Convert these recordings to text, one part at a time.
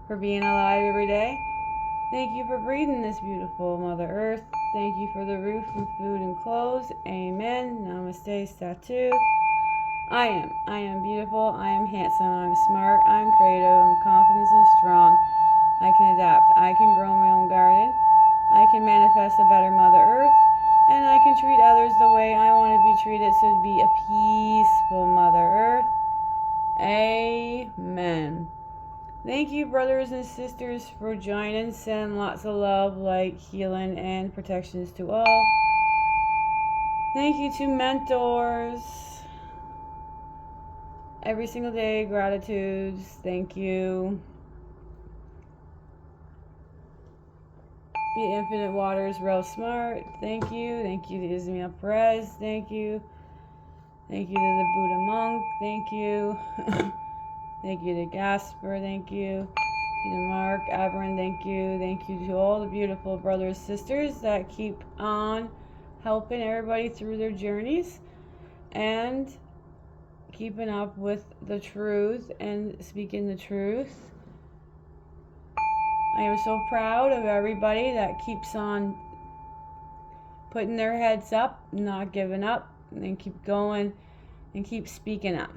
for being alive every day. Thank you for breathing this beautiful Mother Earth. Thank you for the roof and food and clothes. Amen. Namaste, Satu. I am beautiful. I am handsome. I'm smart. I'm creative. I'm confident and strong. I can adapt. I can grow my own garden. I can manifest a better Mother Earth. And I can treat others the way I want to be treated, so to be a peaceful Mother Earth. Amen. Thank you, brothers and sisters, for joining. Send lots of love, light, healing, and protections to all. Thank you to mentors. Every single day, gratitudes. Thank you. The Infinite Waters, real smart. Thank you. Thank you to Ismail Perez. Thank you. Thank you to the Buddha Monk. Thank you. Thank you to Gasper. Thank you. Thank you to Mark, Averin. Thank you. Thank you to all the beautiful brothers and sisters that keep on helping everybody through their journeys and keeping up with the truth and speaking the truth. I am so proud of everybody that keeps on putting their heads up, not giving up, and keep going and keep speaking up.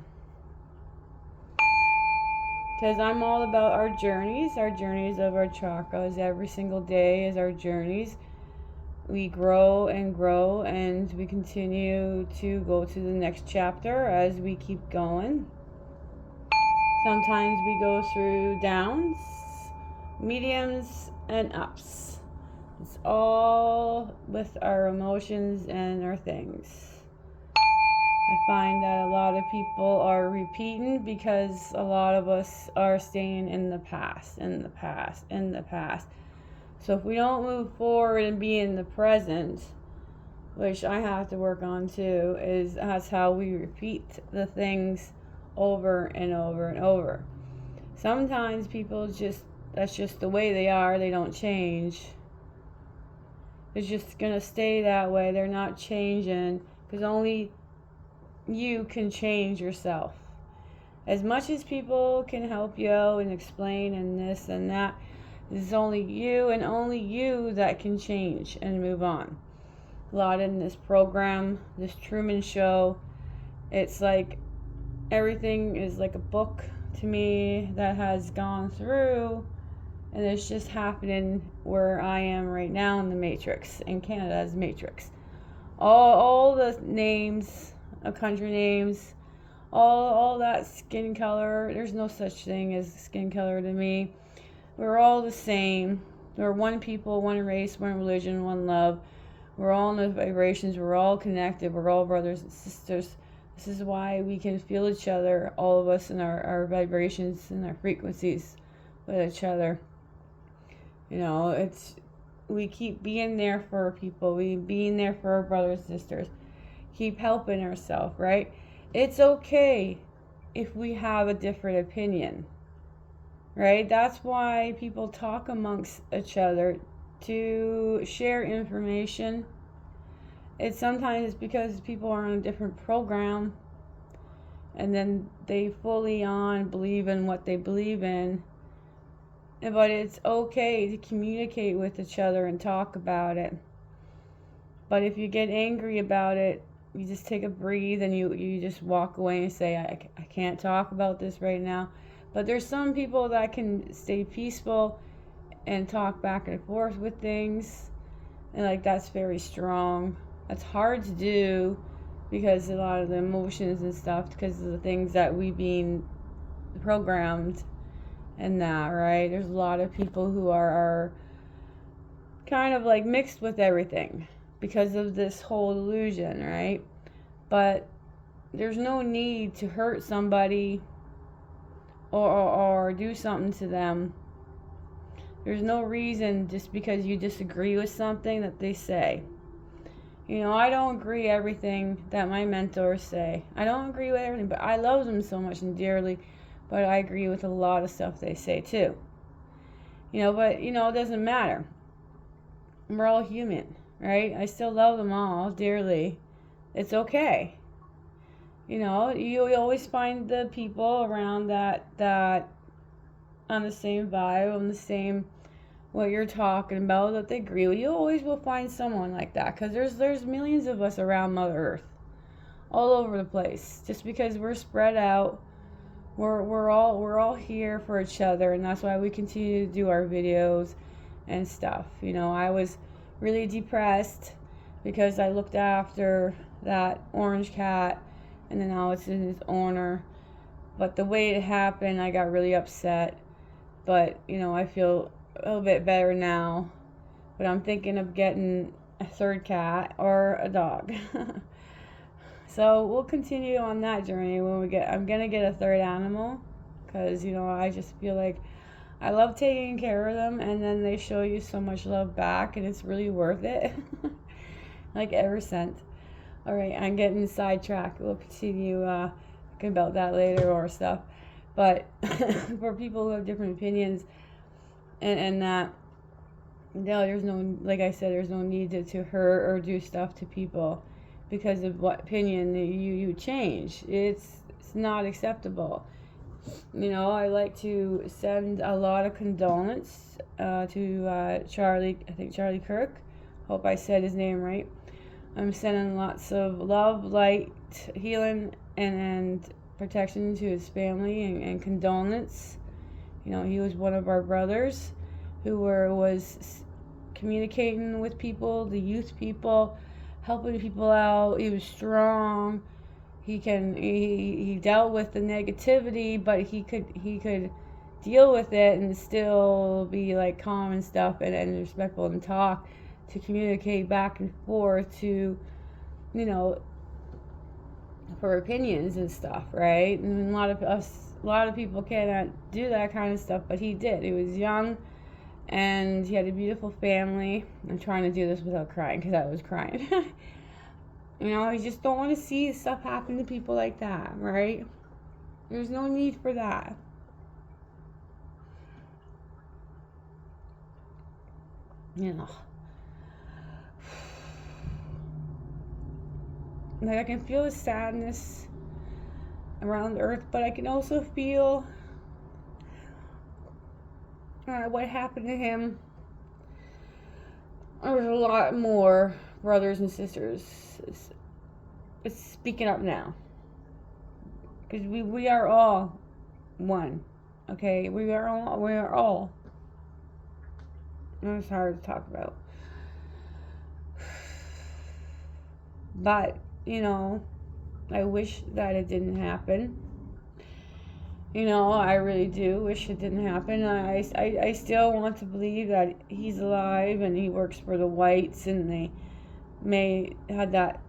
Because I'm all about our journeys of our chakras. Every single day is our journeys. We grow, and we continue to go to the next chapter as we keep going. Sometimes we go through downs, mediums, and ups. It's all with our emotions and our things. I find that a lot of people are repeating because a lot of us are staying in the past. So if we don't move forward and be in the present, which I have to work on too, that's how we repeat the things over and over and over. Sometimes people that's just the way they are. They don't change. It's just going to stay that way. They're not changing because only you can change yourself. As much as people can help you and explain and this and that, it's only you and only you that can change and move on. A lot in this program, this Truman Show, it's like everything is like a book to me that has gone through, and it's just happening where I am right now in the Matrix, in Canada's Matrix. All the names, country names, all that skin color, there's no such thing as skin color to me. We're all the same. We're one people, one race, one religion, one love. We're all in the vibrations. We're all connected. We're all brothers and sisters. This is why we can feel each other, all of us, in our vibrations and our frequencies with each other. You know, we keep being there for people. We being there for our brothers and sisters. Keep helping ourselves, right? It's okay if we have a different opinion, right? That's why people talk amongst each other to share information. It's sometimes because people are on a different program and then they fully on believe in what they believe in. But it's okay to communicate with each other and talk about it. But if you get angry about it, you just take a breathe and you just walk away and say, I can't talk about this right now. But there's some people that can stay peaceful and talk back and forth with things. And like that's very strong. That's hard to do because a lot of the emotions and stuff, because of the things that we being programmed and that, right? There's a lot of people who are kind of like mixed with everything because of this whole illusion, right? But there's no need to hurt somebody or do something to them. There's no reason just because you disagree with something that they say. You know, I don't agree everything that my mentors say. I don't agree with everything, but I love them so much and dearly. But I agree with a lot of stuff they say too. You know, but you know, it doesn't matter. We're all human, right? I still love them all dearly. It's okay. You know, you always find the people around that on the same vibe, on the same what you're talking about, that they agree with you. Always will find someone like that, because there's millions of us around Mother Earth, all over the place. Just because we're spread out, we're all here for each other, and that's why we continue to do our videos and stuff. You know, I was really depressed because I looked after that orange cat, and then now it's in its owner. But the way it happened, I got really upset. But, you know, I feel a little bit better now. But I'm thinking of getting a third cat or a dog. So we'll continue on that journey when I'm going to get a third animal. Because, you know, I just feel like I love taking care of them. And then they show you so much love back. And it's really worth it. Like every cent. Alright, I'm getting sidetracked. We'll continue talking about that later or stuff. But for people who have different opinions and that, no, there's no, like I said, there's no need to hurt or do stuff to people because of what opinion you change. It's not acceptable. You know, I like to send a lot of condolence to Charlie, I think Charlie Kirk. Hope I said his name right. I'm sending lots of love, light, healing, and protection to his family and condolence. You know, he was one of our brothers who was communicating with people, the youth people, helping people out. He was strong. He dealt with the negativity, but he could deal with it and still be like calm and stuff and respectful and talk to communicate back and forth to, you know, for opinions and stuff, right? And a lot of people cannot do that kind of stuff, but he did. He was young, and he had a beautiful family. I'm trying to do this without crying, because I was crying. You know, I just don't want to see stuff happen to people like that, right? There's no need for that. You know. Like, I can feel the sadness around the earth, but I can also feel what happened to him. There's a lot more brothers and sisters it's speaking up now, because we are all one. Okay, we are all. It's hard to talk about, but you know, I wish that it didn't happen. You know, I really do wish it didn't happen. I still want to believe that he's alive and he works for the whites, and they may had that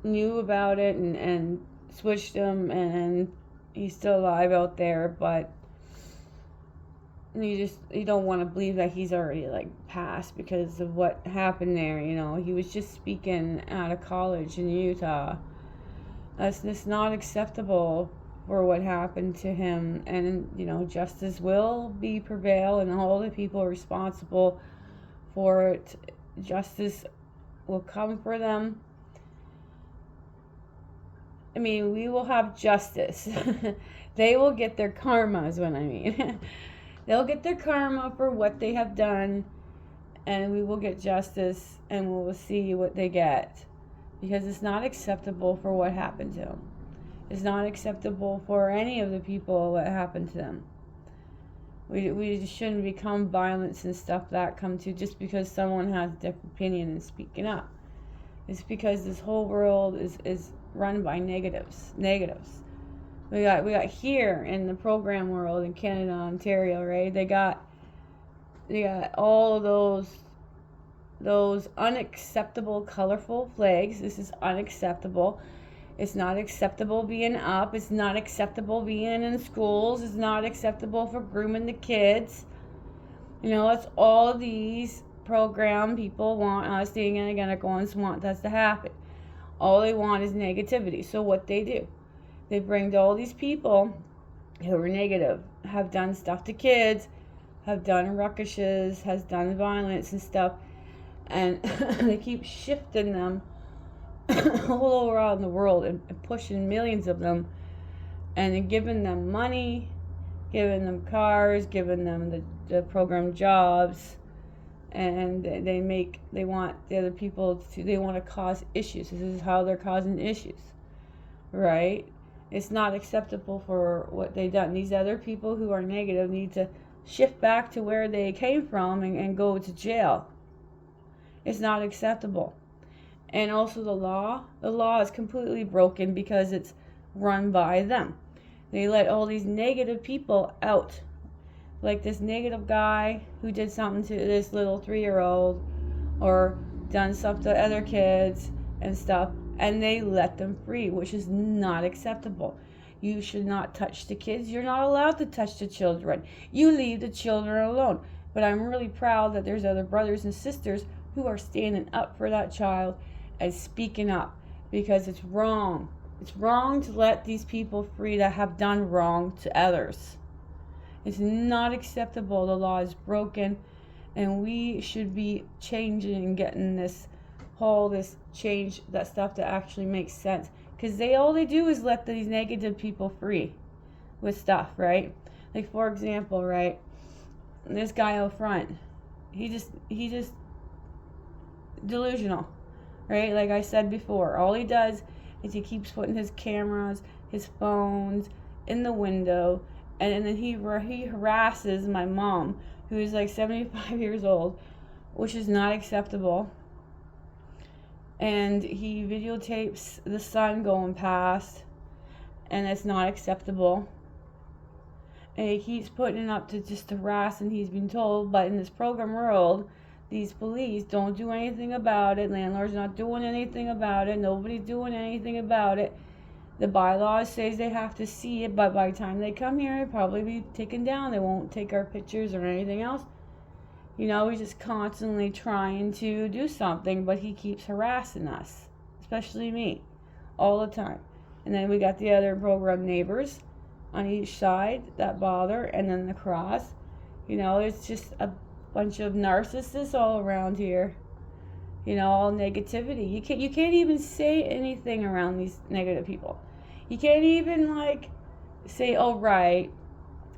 knew about it and switched him, and he's still alive out there. But you don't want to believe that he's already like passed because of what happened there. You know, he was just speaking out of college in Utah. That's just not acceptable for what happened to him. And you know, justice will be prevail, and all the people responsible for it, justice will come for them. I mean, we will have justice. They will get their karma is what I mean. They'll get their karma for what they have done, and we will get justice, and we will see what they get. Because it's not acceptable for what happened to them. It's not acceptable for any of the people what happened to them. We shouldn't become violence and stuff that come to just because someone has a different opinion and speaking up. It's because this whole world is run by negatives. We got here in the program world in Canada, Ontario, right? They got all of those unacceptable colorful flags. This is unacceptable. It's not acceptable being up. It's not acceptable being in schools. It's not acceptable for grooming the kids. You know, it's all of these program people want us to want that to happen. All they want is negativity. So what they do, they bring all these people who are negative, have done stuff to kids, have done ruckushes, has done violence and stuff, and they keep shifting them all around the world and pushing millions of them, and then giving them money, giving them cars, giving them the program jobs, and they want the other people to, they want to cause issues. This is how they're causing issues, right? It's not acceptable for what they've done. These other people who are negative need to shift back to where they came from and go to jail. It's not acceptable. And also the law is completely broken because it's run by them. They let all these negative people out. Like this negative guy who did something to this little 3-year-old or done stuff to other kids and stuff, and they let them free, which is not acceptable. You should not touch the kids. You're not allowed to touch the children. You leave the children alone. But I'm really proud that there's other brothers and sisters who are standing up for that child and speaking up, because it's wrong. It's wrong to let these people free that have done wrong to others. It's not acceptable. The law is broken, and we should be changing and getting this change, that stuff that actually makes sense. Because all they do is let these negative people free with stuff, right? Like, for example, right, this guy out front, he just delusional, right? Like I said before, all he does is he keeps putting his cameras, his phones in the window, and then he harasses my mom, who is like 75 years old, which is not acceptable. And he videotapes the sun going past, and it's not acceptable. And he keeps putting it up to just harass, and he's been told, but in this program world, these police don't do anything about it. Landlord's not doing anything about it. Nobody's doing anything about it. The bylaws says they have to see it, but by the time they come here, it'll probably be taken down. They won't take our pictures or anything else. You know, he's just constantly trying to do something, but he keeps harassing us, especially me, all the time. And then we got the other program neighbors on each side that bother, and then the cross. You know, it's just a bunch of narcissists all around here. You know, all negativity. You can't even say anything around these negative people. You can't even like say, oh, right,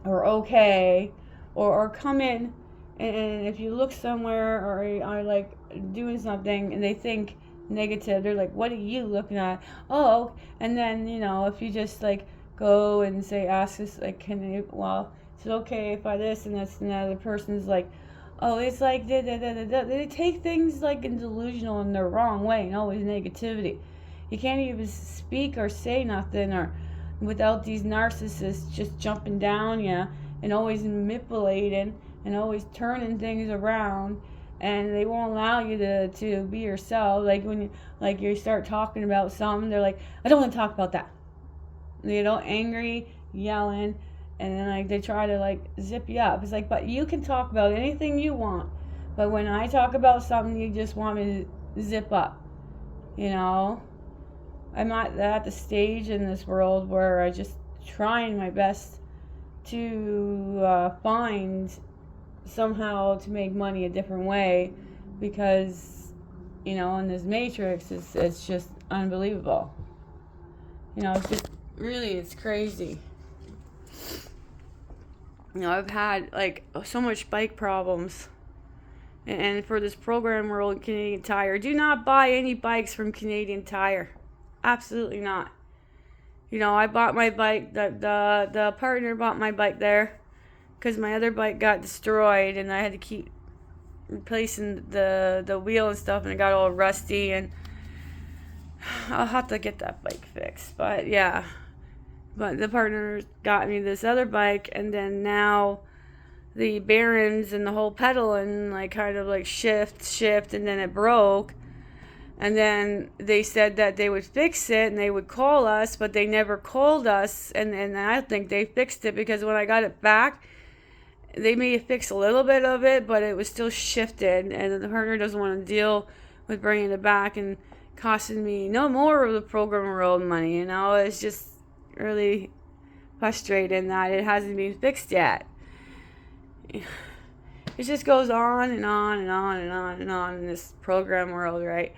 or okay, or come in, and if you look somewhere or are like doing something and they think negative, they're like, what are you looking at? Oh, and then, you know, if you just like go and say, ask us, like, is it okay if I this and that's, and the other person's like, oh, it's like da, da, da, da, da. They take things like in delusional in the wrong way, and always negativity. You can't even speak or say nothing or without these narcissists just jumping down you and always manipulating and always turning things around, and they won't allow you to be yourself. Like when you start talking about something, they're like, I don't want to talk about that. They get all angry, yelling, and then like they try to like zip you up. It's like, but you can talk about anything you want, but when I talk about something, you just want me to zip up. You know, I'm not at the stage in this world where I just trying my best to find somehow to make money a different way, because, you know, in this matrix, it's just unbelievable. You know, it's just really, it's crazy. You know, I've had like so much bike problems, and for this program world, Canadian Tire, do not buy any bikes from Canadian Tire. Absolutely not. You know, I bought my bike, the partner bought my bike there because my other bike got destroyed, and I had to keep replacing the wheel and stuff, and it got all rusty, and I'll have to get that bike fixed. But yeah, but the partner got me this other bike, and then now the bearings and the whole pedal and like kind of like shift, and then it broke. And then they said that they would fix it and they would call us, but they never called us. And I think they fixed it, because when I got it back, they may have fixed a little bit of it, but it was still shifted. And the partner doesn't want to deal with bringing it back and costing me no more of the program world money. You know, it's just really frustrating that it hasn't been fixed yet. It just goes on and on and on and on and on in this program world, right?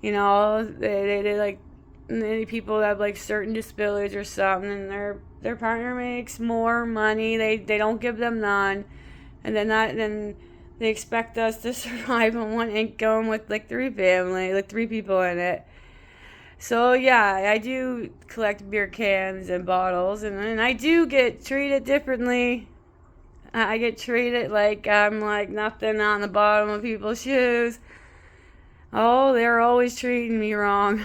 You know, they like And any people that have like certain disabilities or something, and their partner makes more money, they don't give them none, and then they expect us to survive on one income with like three people in it. So yeah, I do collect beer cans and bottles, and I do get treated differently. I get treated like I'm like nothing on the bottom of people's shoes. Oh, they're always treating me wrong.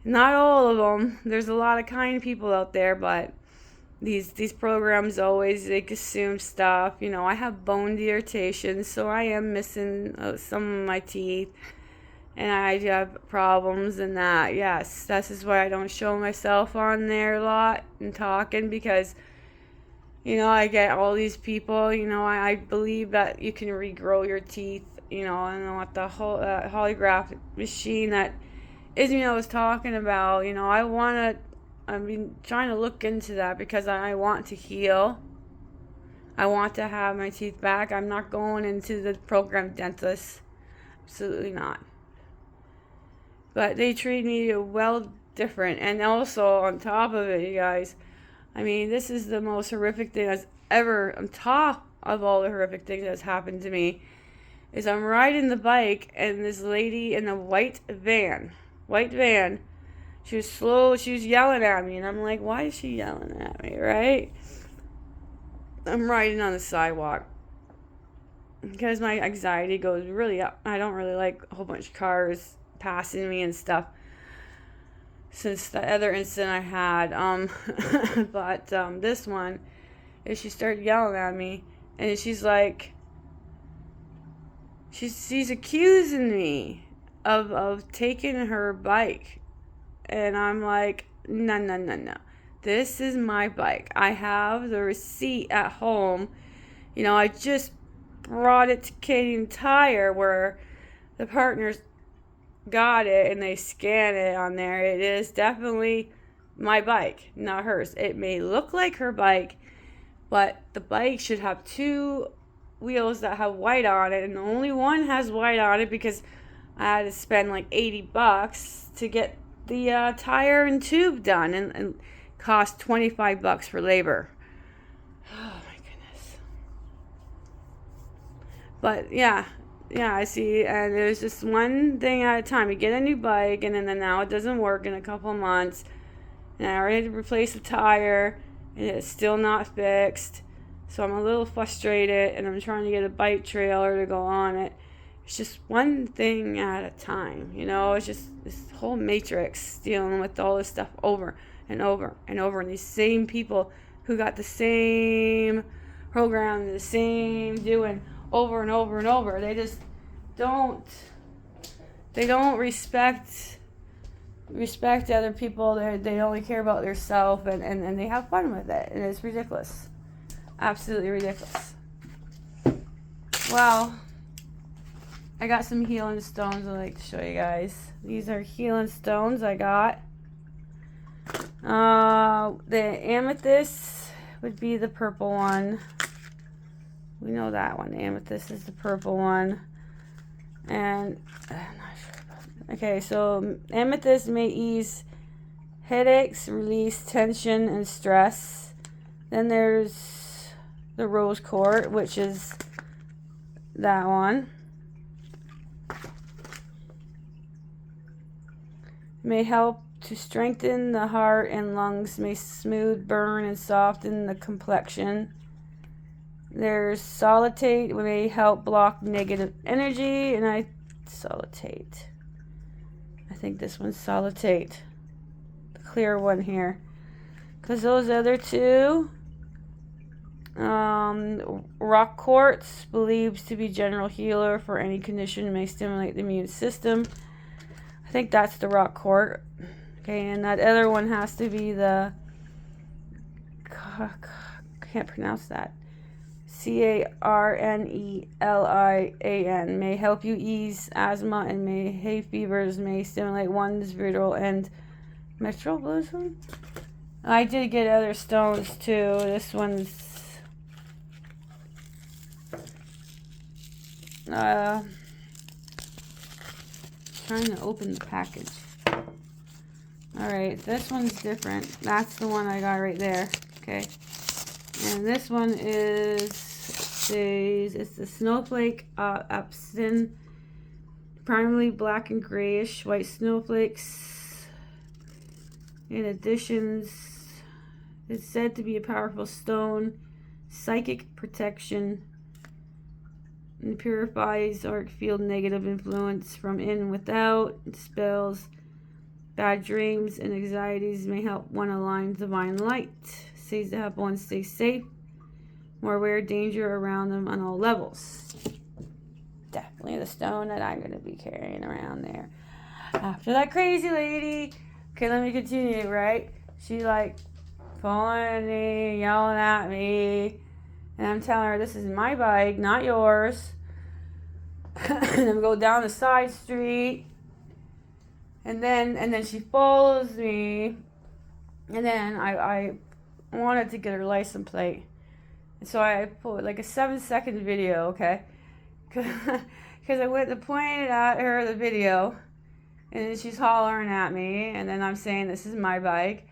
Not all of them. There's a lot of kind people out there, but these programs always like assume stuff. You know, I have bone irritation, so I am missing some of my teeth, and I have problems in that. Yes, this is why I don't show myself on there a lot and talking, because you know, I get all these people, you know, I believe that you can regrow your teeth, you know, and what the whole holographic machine that Ismail was talking about, you know, I've been trying to look into that because I want to heal. I want to have my teeth back. I'm not going into the program dentist. Absolutely not. But they treat me well different. And also, on top of it, you guys, I mean, this is the most horrific thing that's ever, on top of all the horrific things that's happened to me, is I'm riding the bike and this lady in a white van, she was yelling at me, and I'm like, why is she yelling at me, right? I'm riding on the sidewalk because my anxiety goes really up. I don't really like a whole bunch of cars passing me and stuff. Since the other incident I had, but this one, is she started yelling at me, and she's like, she's accusing me of taking her bike, and I'm like, no, this is my bike. I have the receipt at home. You know, I just brought it to Canadian Tire, where the partners got it and they scan it on there. It is definitely my bike, not hers. It may look like her bike, but the bike should have two wheels that have white on it, and only one has white on it because I had to spend like $80 to get the tire and tube done, and cost $25 for labor. Oh my goodness. But yeah, I see, and there's just one thing at a time. You get a new bike, and then now it doesn't work in a couple of months, and I already had to replace the tire, and it's still not fixed, so I'm a little frustrated, and I'm trying to get a bike trailer to go on it. It's just one thing at a time, you know. It's just this whole matrix dealing with all this stuff over and over and over, and these same people who got the same program, the same doing over and over and over. They just don't respect other people. They only care about themselves, and they have fun with it, and it's ridiculous. Absolutely ridiculous. Well, I got some healing stones I'd like to show you guys. These are healing stones I got. The amethyst would be the purple one. We know that one. Amethyst is the purple one. And I'm not sure about that. Okay, so amethyst may ease headaches, release tension and stress. Then there's the rose quartz, which is that one. May help to strengthen the heart and lungs, may smooth, burn, and soften the complexion. There's solitate, may help block negative energy, and I think this one's solitate, the clear one here, because those other two, rock quartz, believed to be general healer for any condition, may stimulate the immune system. I think that's the rock quartz. Okay, and that other one has to be the, can't pronounce that, Carnelian, may help you ease asthma, and may hay fevers, may stimulate one's vital and metabolism. I did get other stones too. This one's trying to open the package. Alright, this one's different. That's the one I got right there. Okay. And this one it's the snowflake Epson, primarily black and grayish white snowflakes. In addition, it's said to be a powerful stone, psychic protection, and purifies auric field negative influence from in and without, spells bad dreams and anxieties, may help one align divine light. Says to help one stay safe, more aware of danger around them on all levels. Definitely the stone that I'm going to be carrying around there. After that crazy lady. Okay, let me continue, right? She like pulling me, yelling at me. And I'm telling her, this is my bike, not yours. And I'm going down the side street. And then she follows me. And then I wanted to get her license plate. And so I put like a 7-second video, okay? Because I went to point at her the video. And then she's hollering at me. And then I'm saying, this is my bike.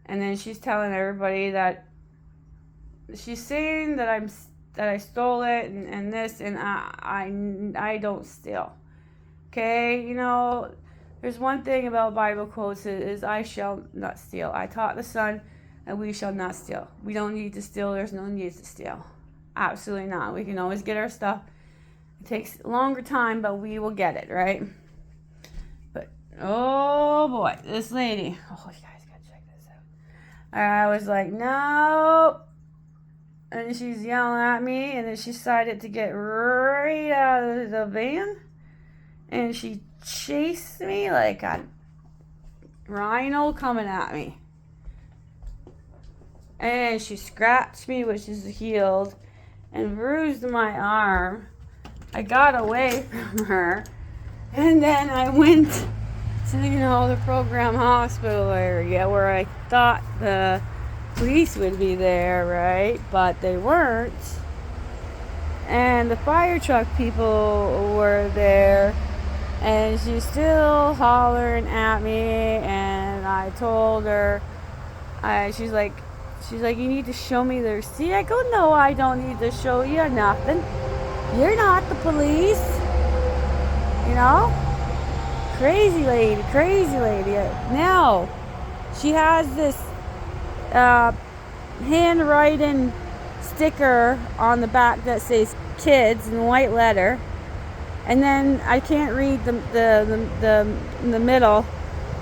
And then she's telling everybody that she's saying that I stole it and this, and I don't steal. Okay, you know, there's one thing about Bible quotes is I shall not steal. I taught the son, and we shall not steal. We don't need to steal. There's no need to steal. Absolutely not. We can always get our stuff. It takes a longer time, but we will get it, right? But oh boy, this lady. Oh, you guys gotta check this out. I was like, nope. And she's yelling at me, and then she decided to get right out of the van. And she chased me like a rhino coming at me. And she scratched me, which is healed, and bruised my arm. I got away from her. And then I went to, the program hospital area where I thought the police would be there, right? But they weren't. And the fire truck people were there. And she's still hollering at me. And I told her, she's like, you need to show me the receipt. I go, no, I don't need to show you nothing. You're not the police. Crazy lady. Now, she has this handwriting sticker on the back that says kids in white letter, and then I can't read the middle,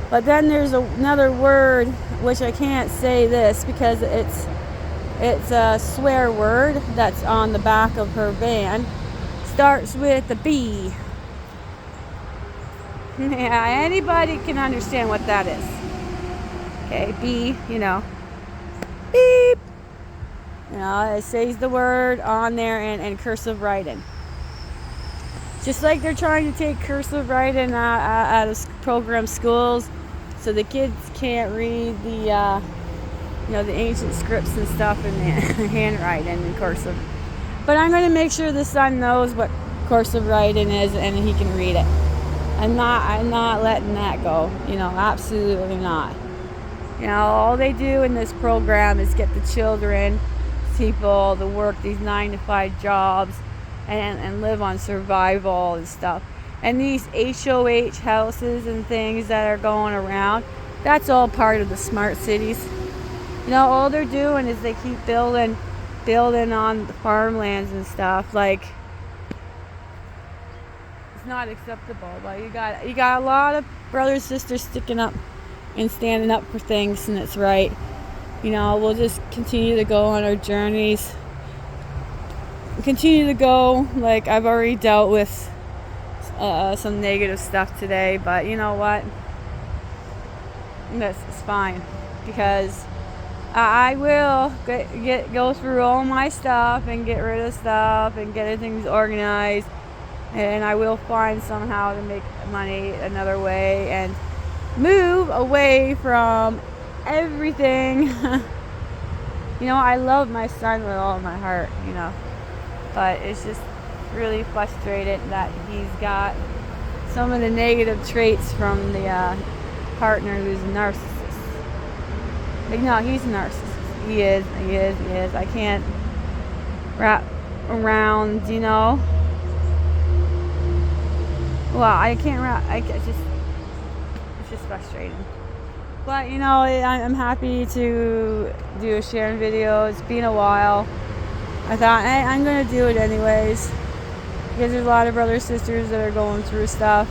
but then there's another word which I can't say this because it's a swear word that's on the back of her van. Starts with a B. Yeah, anybody can understand what that is. Okay, B, beep. It says the word on there in cursive writing. Just like they're trying to take cursive writing out of program schools, so the kids can't read the ancient scripts and stuff in the handwriting in cursive. But I'm going to make sure the son knows what cursive writing is and he can read it. I'm not letting that go. Absolutely not. All they do in this program is get the children, people to work these 9-to-5 jobs and live on survival and stuff. And these HOH houses and things that are going around, that's all part of the smart cities. All they're doing is they keep building on the farmlands and stuff. Like, it's not acceptable, but you got a lot of brothers, sisters sticking up and standing up for things, and it's right. We'll just continue to go on our journeys. Continue to go. Like, I've already dealt with some negative stuff today, but you know what? This is fine, because I will go through all my stuff and get rid of stuff and get things organized, and I will find somehow to make money another way and move away from everything. I love my son with all my heart, but it's just really frustrated that he's got some of the negative traits from the partner who's a narcissist. But no, he's a narcissist. He is. I can't wrap around, Well, I can't wrap. It's just frustrating. But I'm happy to do a sharing video. It's been a while. I thought, hey, I'm gonna do it anyways, because there's a lot of brothers, sisters that are going through stuff.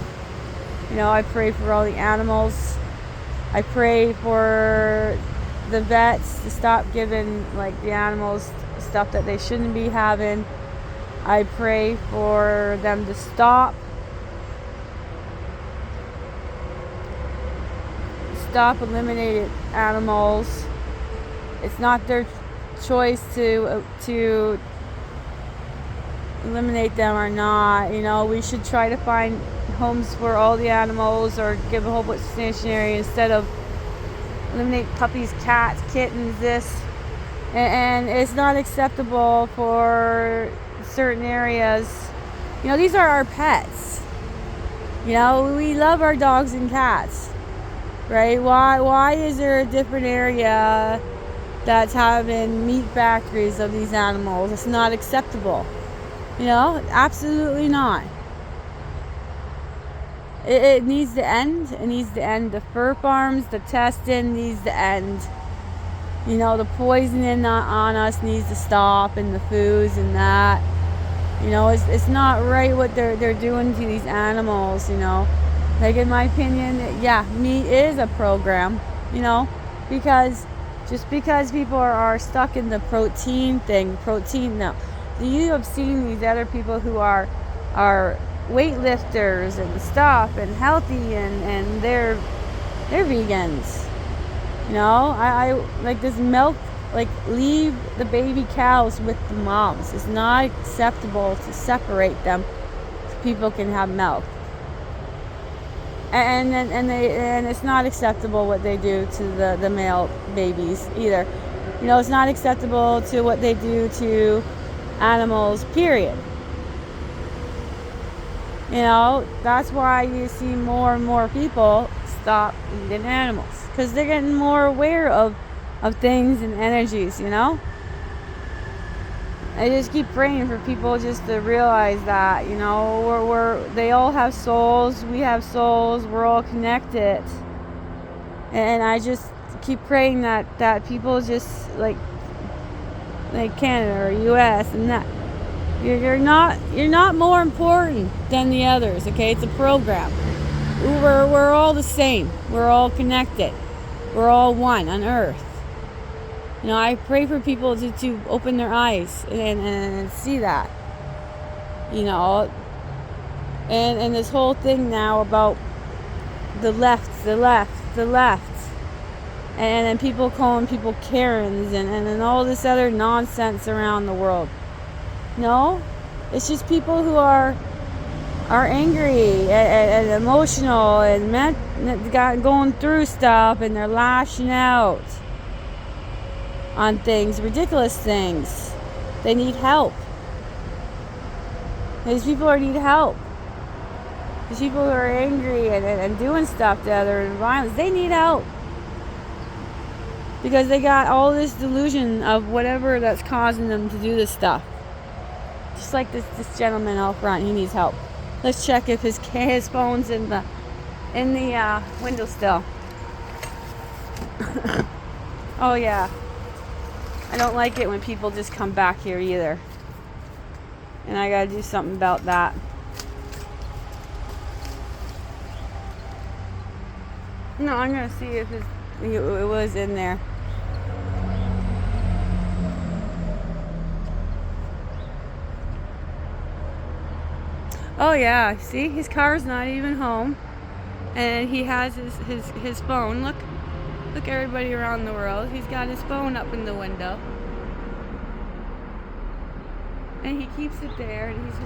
I pray for all the animals. I pray for the vets to stop giving the animals stuff that they shouldn't be having. I pray for them to stop eliminating animals. It's not their choice to eliminate them or not. We should try to find homes for all the animals, or give a whole bunch of stationery instead of eliminate puppies, cats, kittens, this. And it's not acceptable for certain areas. These are our pets. We love our dogs and cats, right? Why is there a different area that's having meat factories of these animals? It's not acceptable. Absolutely not. It needs to end. It needs to end. The fur farms, the testing needs to end. The poisoning on us needs to stop, and the foods and that. It's not right what they're doing to these animals. In my opinion, meat is a program. Because just because people are stuck in the protein thing, no. You have seen these other people who are weightlifters and stuff and healthy, and they're vegans. I like this milk, leave the baby cows with the moms. It's not acceptable to separate them so people can have milk. And it's not acceptable what they do to the male babies either. It's not acceptable to what they do to animals, period. That's why you see more and more people stop eating animals, because they're getting more aware of things and energies. I just keep praying for people just to realize that they all have souls, we have souls, we're all connected. And I just keep praying that people just like Canada or US, and that you're not more important than the others. Okay, it's a program. We're all the same. We're all connected. We're all one on earth. I pray for people to open their eyes and see that. And this whole thing now about the left, and then people calling people Karens and all this other nonsense around the world. No, it's just people who are angry and emotional and going through stuff, and they're lashing out on things, ridiculous things. They need help. These people need help. These people who are angry and doing stuff to others and violence, they need help. Because they got all this delusion of whatever that's causing them to do this stuff. Just like this gentleman out front, he needs help. Let's check if his phone's in the window still. Oh yeah. I don't like it when people just come back here either. And I gotta do something about that. No, I'm gonna see if it was in there. Oh yeah, see, his car's not even home, and he has his phone. Look everybody around the world. He's got his phone up in the window, and he keeps it there, and he's